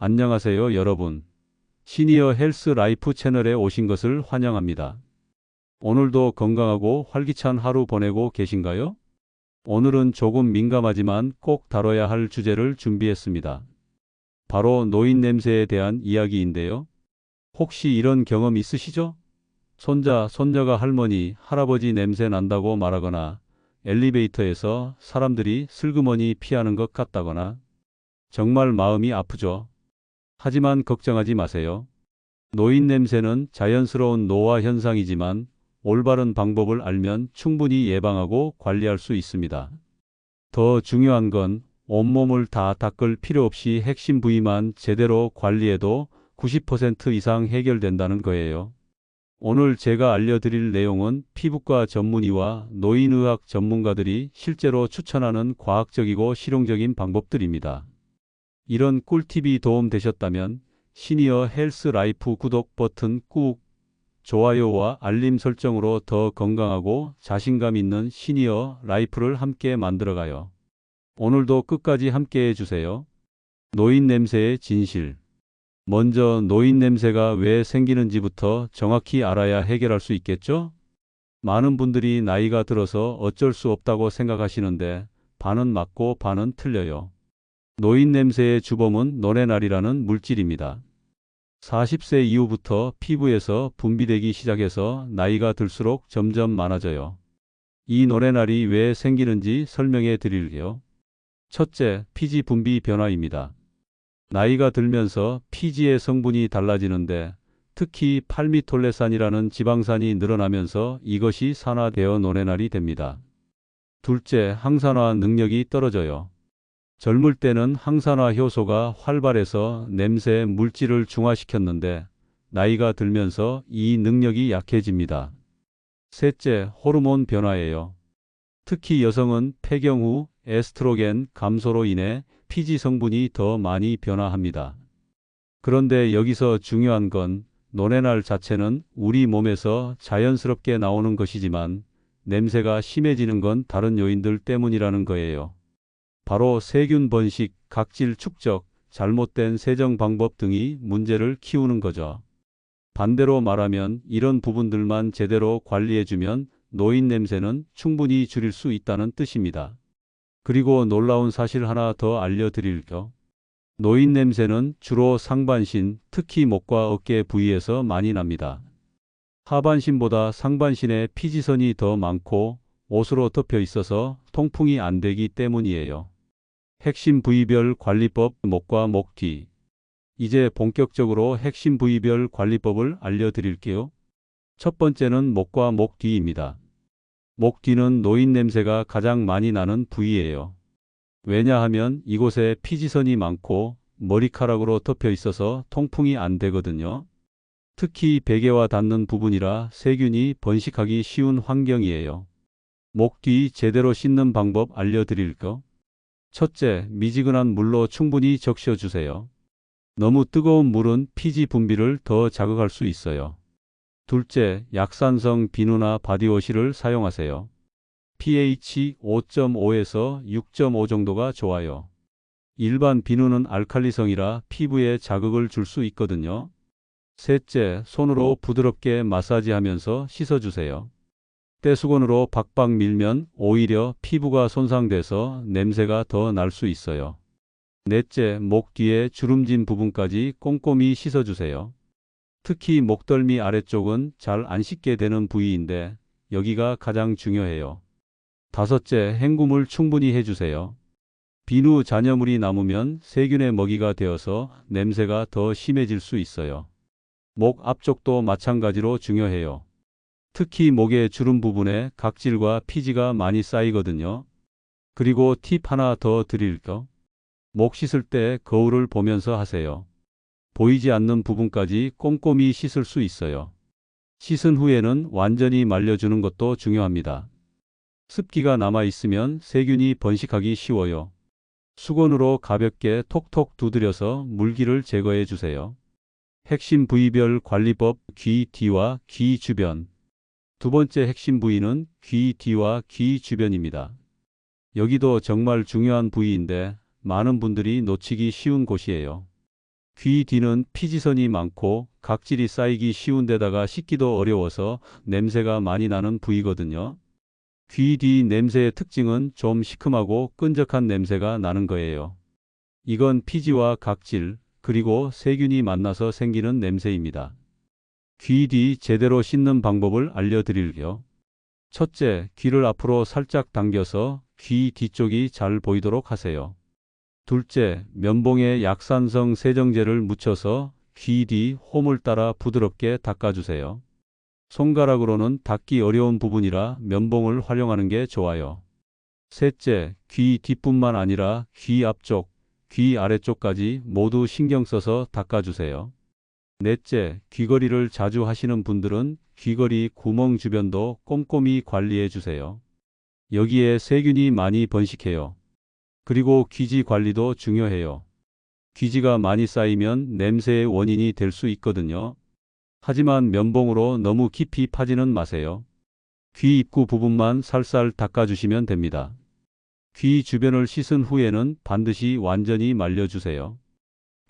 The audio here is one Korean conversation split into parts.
안녕하세요, 여러분. 시니어 헬스 라이프 채널에 오신 것을 환영합니다. 오늘도 건강하고 활기찬 하루 보내고 계신가요? 오늘은 조금 민감하지만 꼭 다뤄야 할 주제를 준비했습니다. 바로 노인 냄새에 대한 이야기인데요. 혹시 이런 경험 있으시죠? 손자, 손녀가 할머니, 할아버지 냄새 난다고 말하거나 엘리베이터에서 사람들이 슬그머니 피하는 것 같다거나 정말 마음이 아프죠. 하지만 걱정하지 마세요. 노인 냄새는 자연스러운 노화 현상이지만 올바른 방법을 알면 충분히 예방하고 관리할 수 있습니다. 더 중요한 건 온몸을 다 닦을 필요 없이 핵심 부위만 제대로 관리해도 90% 이상 해결된다는 거예요. 오늘 제가 알려드릴 내용은 피부과 전문의와 노인의학 전문가들이 실제로 추천하는 과학적이고 실용적인 방법들입니다. 이런 꿀팁이 도움되셨다면 시니어 헬스 라이프 구독 버튼 꾹, 좋아요와 알림 설정으로 더 건강하고 자신감 있는 시니어 라이프를 함께 만들어가요. 오늘도 끝까지 함께 해주세요. 노인 냄새의 진실. 먼저 노인 냄새가 왜 생기는지부터 정확히 알아야 해결할 수 있겠죠? 많은 분들이 나이가 들어서 어쩔 수 없다고 생각하시는데 반은 맞고 반은 틀려요. 노인 냄새의 주범은 노레날이라는 물질입니다. 40세 이후부터 피부에서 분비되기 시작해서 나이가 들수록 점점 많아져요. 이 노레날이 왜 생기는지 설명해 드릴게요. 첫째, 피지 분비 변화입니다. 나이가 들면서 피지의 성분이 달라지는데 특히 팔미톨레산이라는 지방산이 늘어나면서 이것이 산화되어 노레날이 됩니다. 둘째, 항산화 능력이 떨어져요. 젊을 때는 항산화 효소가 활발해서 냄새 물질을 중화시켰는데 나이가 들면서 이 능력이 약해집니다. 셋째, 호르몬 변화예요. 특히 여성은 폐경 후 에스트로겐 감소로 인해 피지 성분이 더 많이 변화합니다. 그런데 여기서 중요한 건 노레날 자체는 우리 몸에서 자연스럽게 나오는 것이지만 냄새가 심해지는 건 다른 요인들 때문이라는 거예요. 바로 세균 번식, 각질 축적, 잘못된 세정 방법 등이 문제를 키우는 거죠. 반대로 말하면 이런 부분들만 제대로 관리해주면 노인 냄새는 충분히 줄일 수 있다는 뜻입니다. 그리고 놀라운 사실 하나 더 알려드릴게요. 노인 냄새는 주로 상반신, 특히 목과 어깨 부위에서 많이 납니다. 하반신보다 상반신에 피지선이 더 많고 옷으로 덮여 있어서 통풍이 안 되기 때문이에요. 핵심 부위별 관리법 목과 목 뒤. 이제 본격적으로 핵심 부위별 관리법을 알려드릴게요. 첫 번째는 목과 목 뒤입니다. 목 뒤는 노인 냄새가 가장 많이 나는 부위예요. 왜냐하면 이곳에 피지선이 많고 머리카락으로 덮여 있어서 통풍이 안 되거든요. 특히 베개와 닿는 부분이라 세균이 번식하기 쉬운 환경이에요. 목 뒤 제대로 씻는 방법 알려드릴게요. 첫째, 미지근한 물로 충분히 적셔주세요. 너무 뜨거운 물은 피지 분비를 더 자극할 수 있어요. 둘째, 약산성 비누나 바디워시를 사용하세요. pH 5.5에서 6.5 정도가 좋아요. 일반 비누는 알칼리성이라 피부에 자극을 줄 수 있거든요. 셋째, 손으로 부드럽게 마사지하면서 씻어주세요. 떼수건으로 박박 밀면 오히려 피부가 손상돼서 냄새가 더 날 수 있어요. 넷째, 목 뒤에 주름진 부분까지 꼼꼼히 씻어주세요. 특히 목덜미 아래쪽은 잘 안 씻게 되는 부위인데 여기가 가장 중요해요. 다섯째, 헹굼을 충분히 해주세요. 비누 잔여물이 남으면 세균의 먹이가 되어서 냄새가 더 심해질 수 있어요. 목 앞쪽도 마찬가지로 중요해요. 특히 목의 주름 부분에 각질과 피지가 많이 쌓이거든요. 그리고 팁 하나 더 드릴게요. 목 씻을 때 거울을 보면서 하세요. 보이지 않는 부분까지 꼼꼼히 씻을 수 있어요. 씻은 후에는 완전히 말려주는 것도 중요합니다. 습기가 남아있으면 세균이 번식하기 쉬워요. 수건으로 가볍게 톡톡 두드려서 물기를 제거해 주세요. 핵심 부위별 관리법 귀 뒤와 귀 주변. 두 번째 핵심 부위는 귀 뒤와 귀 주변입니다. 여기도 정말 중요한 부위인데 많은 분들이 놓치기 쉬운 곳이에요. 귀 뒤는 피지선이 많고 각질이 쌓이기 쉬운 데다가 씻기도 어려워서 냄새가 많이 나는 부위거든요. 귀 뒤 냄새의 특징은 좀 시큼하고 끈적한 냄새가 나는 거예요. 이건 피지와 각질, 그리고 세균이 만나서 생기는 냄새입니다. 귀 뒤 제대로 씻는 방법을 알려드릴게요. 첫째, 귀를 앞으로 살짝 당겨서 귀 뒤쪽이 잘 보이도록 하세요. 둘째, 면봉에 약산성 세정제를 묻혀서 귀 뒤 홈을 따라 부드럽게 닦아주세요. 손가락으로는 닦기 어려운 부분이라 면봉을 활용하는 게 좋아요. 셋째, 귀 뒷뿐만 아니라 귀 앞쪽, 귀 아래쪽까지 모두 신경 써서 닦아주세요. 넷째, 귀걸이를 자주 하시는 분들은 귀걸이 구멍 주변도 꼼꼼히 관리해 주세요. 여기에 세균이 많이 번식해요. 그리고 귀지 관리도 중요해요. 귀지가 많이 쌓이면 냄새의 원인이 될 수 있거든요. 하지만 면봉으로 너무 깊이 파지는 마세요. 귀 입구 부분만 살살 닦아주시면 됩니다. 귀 주변을 씻은 후에는 반드시 완전히 말려주세요.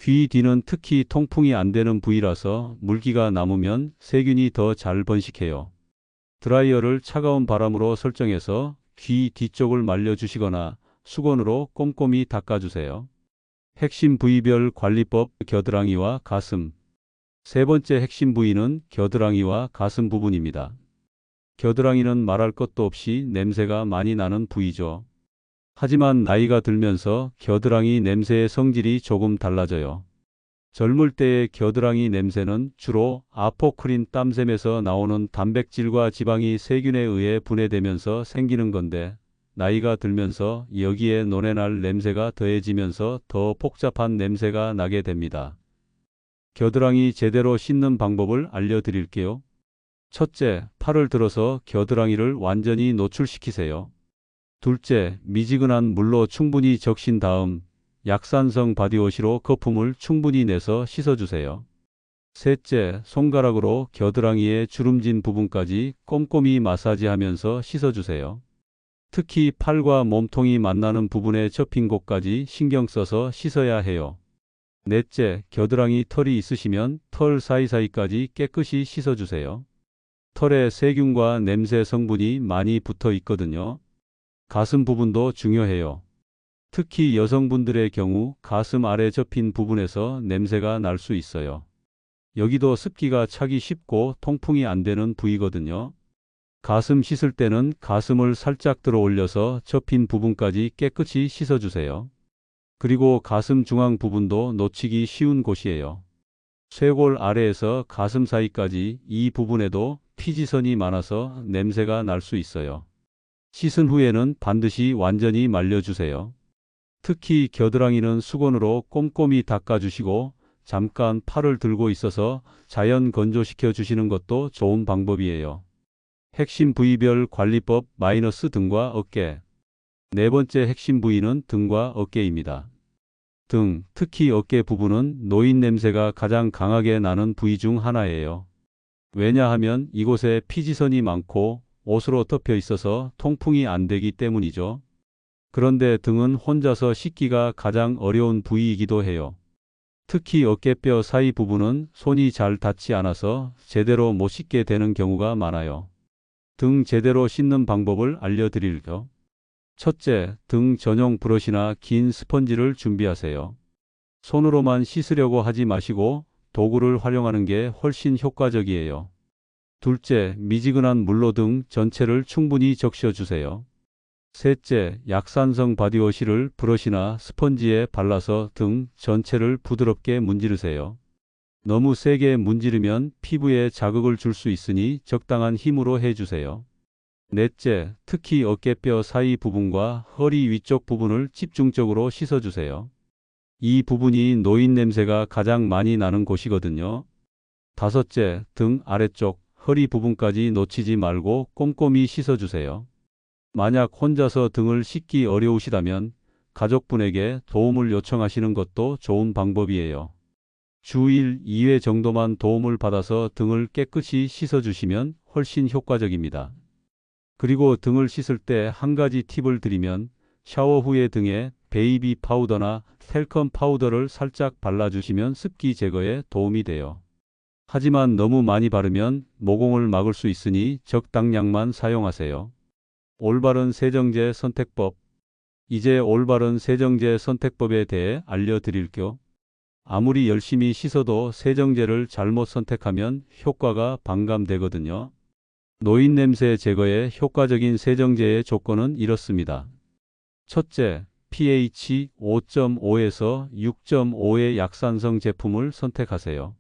귀 뒤는 특히 통풍이 안 되는 부위라서 물기가 남으면 세균이 더 잘 번식해요. 드라이어를 차가운 바람으로 설정해서 귀 뒤쪽을 말려주시거나 수건으로 꼼꼼히 닦아주세요. 핵심 부위별 관리법 겨드랑이와 가슴. 세 번째 핵심 부위는 겨드랑이와 가슴 부분입니다. 겨드랑이는 말할 것도 없이 냄새가 많이 나는 부위죠. 하지만 나이가 들면서 겨드랑이 냄새의 성질이 조금 달라져요. 젊을 때의 겨드랑이 냄새는 주로 아포크린 땀샘에서 나오는 단백질과 지방이 세균에 의해 분해되면서 생기는 건데, 나이가 들면서 여기에 논에날 냄새가 더해지면서 더 복잡한 냄새가 나게 됩니다. 겨드랑이 제대로 씻는 방법을 알려드릴게요. 첫째, 팔을 들어서 겨드랑이를 완전히 노출시키세요. 둘째, 미지근한 물로 충분히 적신 다음 약산성 바디워시로 거품을 충분히 내서 씻어주세요. 셋째, 손가락으로 겨드랑이의 주름진 부분까지 꼼꼼히 마사지하면서 씻어주세요. 특히 팔과 몸통이 만나는 부분에 접힌 곳까지 신경 써서 씻어야 해요. 넷째, 겨드랑이 털이 있으시면 털 사이사이까지 깨끗이 씻어주세요. 털에 세균과 냄새 성분이 많이 붙어 있거든요. 가슴 부분도 중요해요. 특히 여성분들의 경우 가슴 아래 접힌 부분에서 냄새가 날 수 있어요. 여기도 습기가 차기 쉽고 통풍이 안 되는 부위거든요. 가슴 씻을 때는 가슴을 살짝 들어 올려서 접힌 부분까지 깨끗이 씻어주세요. 그리고 가슴 중앙 부분도 놓치기 쉬운 곳이에요. 쇄골 아래에서 가슴 사이까지 이 부분에도 피지선이 많아서 냄새가 날 수 있어요. 씻은 후에는 반드시 완전히 말려주세요. 특히 겨드랑이는 수건으로 꼼꼼히 닦아주시고 잠깐 팔을 들고 있어서 자연 건조시켜 주시는 것도 좋은 방법이에요. 핵심 부위별 관리법 등과 어깨. 네 번째 핵심 부위는 등과 어깨입니다. 등, 특히 어깨 부분은 노인 냄새가 가장 강하게 나는 부위 중 하나예요. 왜냐하면 이곳에 피지선이 많고 옷으로 덮여 있어서 통풍이 안 되기 때문이죠. 그런데 등은 혼자서 씻기가 가장 어려운 부위이기도 해요. 특히 어깨뼈 사이 부분은 손이 잘 닿지 않아서 제대로 못 씻게 되는 경우가 많아요. 등 제대로 씻는 방법을 알려드릴게요. 첫째, 등 전용 브러쉬나 긴 스펀지를 준비하세요. 손으로만 씻으려고 하지 마시고 도구를 활용하는 게 훨씬 효과적이에요. 둘째, 미지근한 물로 등 전체를 충분히 적셔주세요. 셋째, 약산성 바디워시를 브러쉬나 스펀지에 발라서 등 전체를 부드럽게 문지르세요. 너무 세게 문지르면 피부에 자극을 줄 수 있으니 적당한 힘으로 해주세요. 넷째, 특히 어깨뼈 사이 부분과 허리 위쪽 부분을 집중적으로 씻어주세요. 이 부분이 노인 냄새가 가장 많이 나는 곳이거든요. 다섯째, 등 아래쪽, 허리 부분까지 놓치지 말고 꼼꼼히 씻어주세요. 만약 혼자서 등을 씻기 어려우시다면 가족분에게 도움을 요청하시는 것도 좋은 방법이에요. 주 1, 2회 정도만 도움을 받아서 등을 깨끗이 씻어주시면 훨씬 효과적입니다. 그리고 등을 씻을 때 한 가지 팁을 드리면 샤워 후에 등에 베이비 파우더나 텔컴 파우더를 살짝 발라주시면 습기 제거에 도움이 돼요. 하지만 너무 많이 바르면 모공을 막을 수 있으니 적당량만 사용하세요. 올바른 세정제 선택법. 이제 올바른 세정제 선택법에 대해 알려드릴게요. 아무리 열심히 씻어도 세정제를 잘못 선택하면 효과가 반감되거든요. 노인냄새 제거에 효과적인 세정제의 조건은 이렇습니다. 첫째, pH 5.5에서 6.5의 약산성 제품을 선택하세요.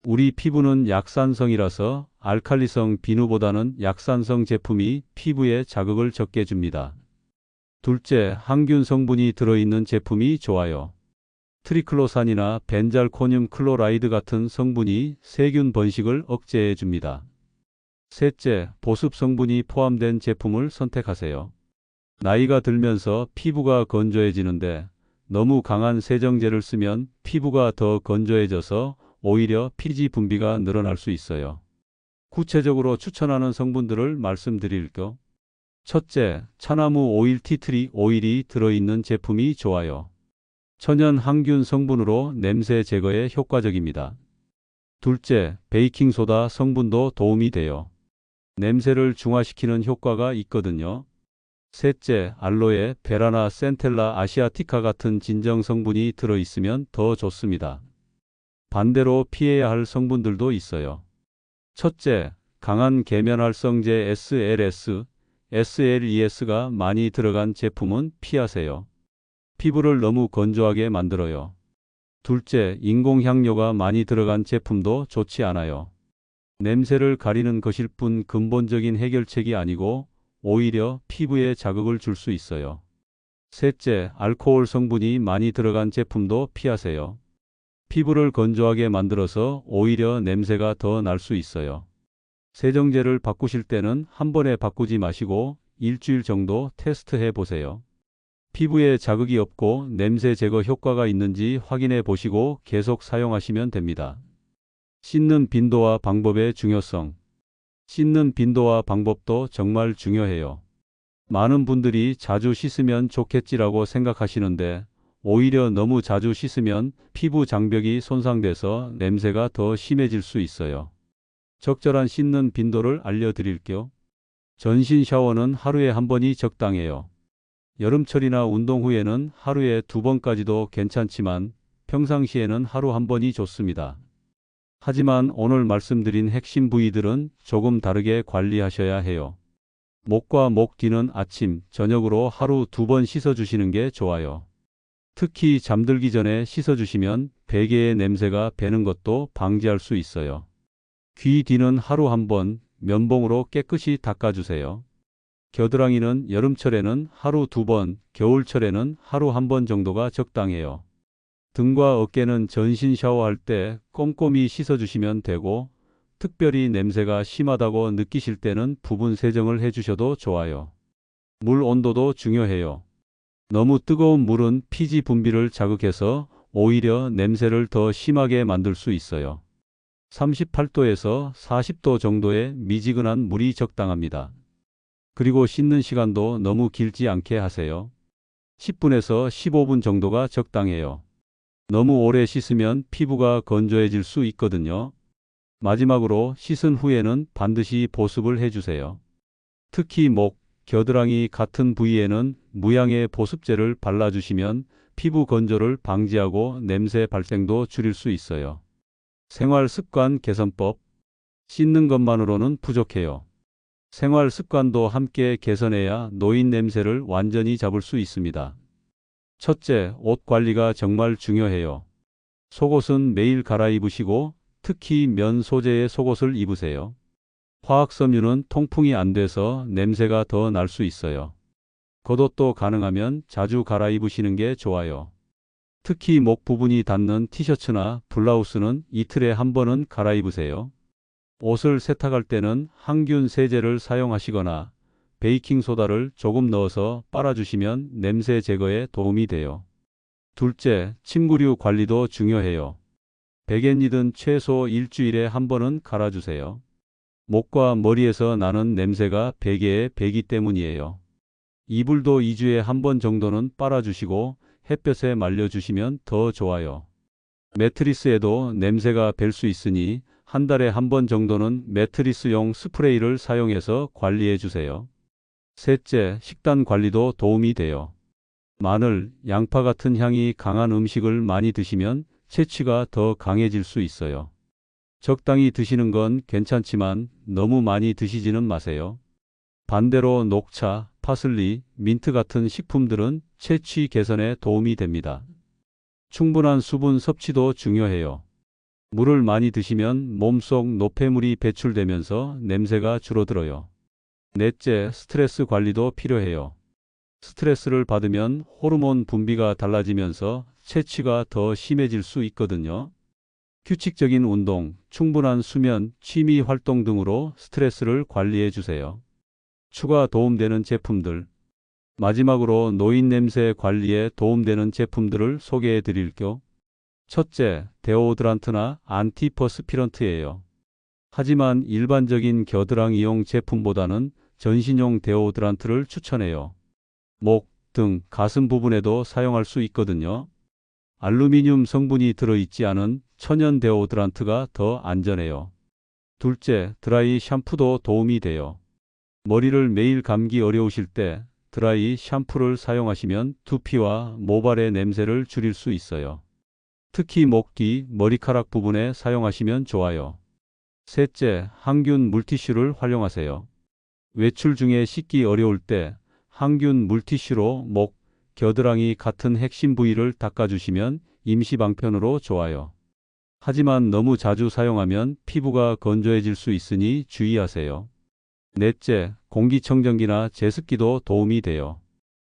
우리 피부는 약산성이라서 알칼리성 비누보다는 약산성 제품이 피부에 자극을 적게 줍니다. 둘째, 항균 성분이 들어있는 제품이 좋아요. 트리클로산이나 벤잘코늄 클로라이드 같은 성분이 세균 번식을 억제해 줍니다. 셋째, 보습 성분이 포함된 제품을 선택하세요. 나이가 들면서 피부가 건조해지는데 너무 강한 세정제를 쓰면 피부가 더 건조해져서 오히려 피지 분비가 늘어날 수 있어요. 구체적으로 추천하는 성분들을 말씀드릴게요. 첫째, 차나무 오일 티트리 오일이 들어있는 제품이 좋아요. 천연 항균 성분으로 냄새 제거에 효과적입니다. 둘째, 베이킹소다 성분도 도움이 돼요. 냄새를 중화시키는 효과가 있거든요. 셋째, 알로에, 베라나, 센텔라 아시아티카 같은 진정 성분이 들어있으면 더 좋습니다. 반대로 피해야 할 성분들도 있어요. 첫째, 강한 계면활성제 SLS, SLES가 많이 들어간 제품은 피하세요. 피부를 너무 건조하게 만들어요. 둘째, 인공향료가 많이 들어간 제품도 좋지 않아요. 냄새를 가리는 것일 뿐 근본적인 해결책이 아니고 오히려 피부에 자극을 줄 수 있어요. 셋째, 알코올 성분이 많이 들어간 제품도 피하세요. 피부를 건조하게 만들어서 오히려 냄새가 더 날 수 있어요. 세정제를 바꾸실 때는 한 번에 바꾸지 마시고 일주일 정도 테스트해 보세요. 피부에 자극이 없고 냄새 제거 효과가 있는지 확인해 보시고 계속 사용하시면 됩니다. 씻는 빈도와 방법의 중요성. 씻는 빈도와 방법도 정말 중요해요. 많은 분들이 자주 씻으면 좋겠지라고 생각하시는데 오히려 너무 자주 씻으면 피부 장벽이 손상돼서 냄새가 더 심해질 수 있어요. 적절한 씻는 빈도를 알려드릴게요. 전신 샤워는 하루에 한 번이 적당해요. 여름철이나 운동 후에는 하루에 2번까지도 괜찮지만 평상시에는 하루 한 번이 좋습니다. 하지만 오늘 말씀드린 핵심 부위들은 조금 다르게 관리하셔야 해요. 목과 목 뒤는 아침, 저녁으로 하루 2번 씻어주시는 게 좋아요. 특히 잠들기 전에 씻어주시면 베개의 냄새가 배는 것도 방지할 수 있어요. 귀 뒤는 하루 한 번 면봉으로 깨끗이 닦아주세요. 겨드랑이는 여름철에는 하루 2번, 겨울철에는 하루 한 번 정도가 적당해요. 등과 어깨는 전신 샤워할 때 꼼꼼히 씻어주시면 되고 특별히 냄새가 심하다고 느끼실 때는 부분 세정을 해주셔도 좋아요. 물 온도도 중요해요. 너무 뜨거운 물은 피지 분비를 자극해서 오히려 냄새를 더 심하게 만들 수 있어요. 38도에서 40도 정도의 미지근한 물이 적당합니다. 그리고 씻는 시간도 너무 길지 않게 하세요. 10분에서 15분 정도가 적당해요. 너무 오래 씻으면 피부가 건조해질 수 있거든요. 마지막으로 씻은 후에는 반드시 보습을 해주세요. 특히 목, 겨드랑이 같은 부위에는 무향의 보습제를 발라주시면 피부 건조를 방지하고 냄새 발생도 줄일 수 있어요. 생활 습관 개선법. 씻는 것만으로는 부족해요. 생활 습관도 함께 개선해야 노인 냄새를 완전히 잡을 수 있습니다. 첫째, 옷 관리가 정말 중요해요. 속옷은 매일 갈아입으시고 특히 면 소재의 속옷을 입으세요. 화학섬유는 통풍이 안 돼서 냄새가 더 날 수 있어요. 겉옷도 가능하면 자주 갈아입으시는 게 좋아요. 특히 목 부분이 닿는 티셔츠나 블라우스는 이틀에 한 번은 갈아입으세요. 옷을 세탁할 때는 항균 세제를 사용하시거나 베이킹소다를 조금 넣어서 빨아주시면 냄새 제거에 도움이 돼요. 둘째, 침구류 관리도 중요해요. 백엔이든 최소 일주일에 한 번은 갈아주세요. 목과 머리에서 나는 냄새가 베개에 배기 때문이에요. 이불도 2주에 한 번 정도는 빨아주시고 햇볕에 말려주시면 더 좋아요. 매트리스에도 냄새가 벨 수 있으니 한 달에 한 번 정도는 매트리스용 스프레이를 사용해서 관리해 주세요. 셋째, 식단 관리도 도움이 돼요. 마늘, 양파 같은 향이 강한 음식을 많이 드시면 체취가 더 강해질 수 있어요. 적당히 드시는 건 괜찮지만 너무 많이 드시지는 마세요. 반대로 녹차, 파슬리, 민트 같은 식품들은 체취 개선에 도움이 됩니다. 충분한 수분 섭취도 중요해요. 물을 많이 드시면 몸속 노폐물이 배출되면서 냄새가 줄어들어요. 넷째, 스트레스 관리도 필요해요. 스트레스를 받으면 호르몬 분비가 달라지면서 체취가 더 심해질 수 있거든요. 규칙적인 운동, 충분한 수면, 취미 활동 등으로 스트레스를 관리해 주세요. 추가 도움되는 제품들. 마지막으로 노인 냄새 관리에 도움되는 제품들을 소개해 드릴게요. 첫째, 데오드란트나 안티퍼스피런트예요. 하지만 일반적인 겨드랑이용 제품보다는 전신용 데오드란트를 추천해요. 목, 등, 가슴 부분에도 사용할 수 있거든요. 알루미늄 성분이 들어있지 않은 천연 데오드란트가 더 안전해요. 둘째, 드라이 샴푸도 도움이 돼요. 머리를 매일 감기 어려우실 때 드라이 샴푸를 사용하시면 두피와 모발의 냄새를 줄일 수 있어요. 특히 목 뒤 머리카락 부분에 사용하시면 좋아요. 셋째, 항균 물티슈를 활용하세요. 외출 중에 씻기 어려울 때 항균 물티슈로 목, 겨드랑이 같은 핵심 부위를 닦아주시면 임시 방편으로 좋아요. 하지만 너무 자주 사용하면 피부가 건조해질 수 있으니 주의하세요. 넷째, 공기청정기나 제습기도 도움이 돼요.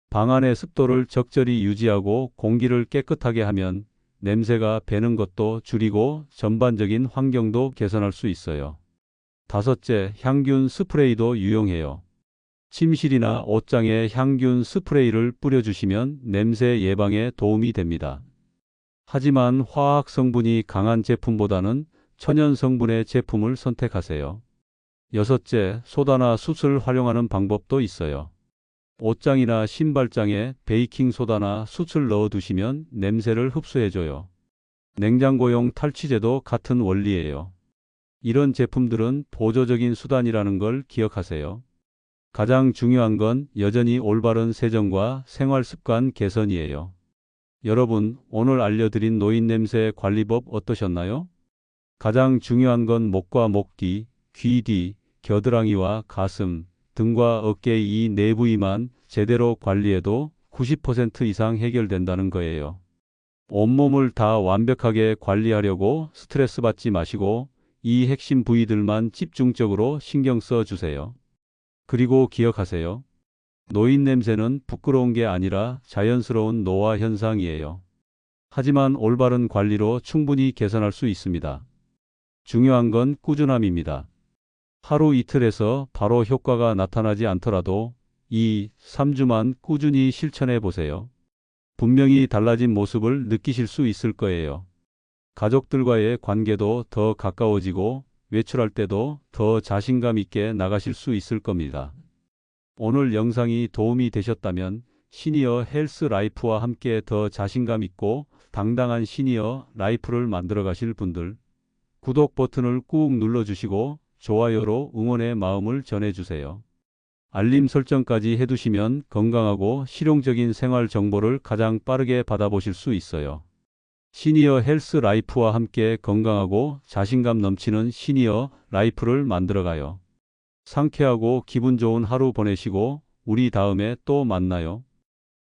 방 안의 습도를 적절히 유지하고 공기를 깨끗하게 하면 냄새가 배는 것도 줄이고 전반적인 환경도 개선할 수 있어요. 다섯째, 향균 스프레이도 유용해요. 침실이나 옷장에 향균 스프레이를 뿌려주시면 냄새 예방에 도움이 됩니다. 하지만 화학 성분이 강한 제품보다는 천연 성분의 제품을 선택하세요. 여섯째, 소다나 숯을 활용하는 방법도 있어요. 옷장이나 신발장에 베이킹소다나 숯을 넣어두시면 냄새를 흡수해줘요. 냉장고용 탈취제도 같은 원리예요. 이런 제품들은 보조적인 수단이라는 걸 기억하세요. 가장 중요한 건 여전히 올바른 세정과 생활습관 개선이에요. 여러분, 오늘 알려드린 노인냄새 관리법 어떠셨나요? 가장 중요한 건 목과 목 뒤, 귀 뒤, 겨드랑이와 가슴, 등과 어깨 이 네 부위만 제대로 관리해도 90% 이상 해결된다는 거예요. 온몸을 다 완벽하게 관리하려고 스트레스 받지 마시고 이 핵심 부위들만 집중적으로 신경 써 주세요. 그리고 기억하세요. 노인 냄새는 부끄러운 게 아니라 자연스러운 노화 현상이에요. 하지만 올바른 관리로 충분히 개선할 수 있습니다. 중요한 건 꾸준함입니다. 하루 이틀에서 바로 효과가 나타나지 않더라도 2, 3주만 꾸준히 실천해 보세요. 분명히 달라진 모습을 느끼실 수 있을 거예요. 가족들과의 관계도 더 가까워지고 외출할 때도 더 자신감 있게 나가실 수 있을 겁니다. 오늘 영상이 도움이 되셨다면 시니어 헬스 라이프와 함께 더 자신감 있고 당당한 시니어 라이프를 만들어 가실 분들 구독 버튼을 꾹 눌러주시고 좋아요로 응원의 마음을 전해주세요. 알림 설정까지 해두시면 건강하고 실용적인 생활 정보를 가장 빠르게 받아보실 수 있어요. 시니어 헬스 라이프와 함께 건강하고 자신감 넘치는 시니어 라이프를 만들어가요. 상쾌하고 기분 좋은 하루 보내시고 우리 다음에 또 만나요.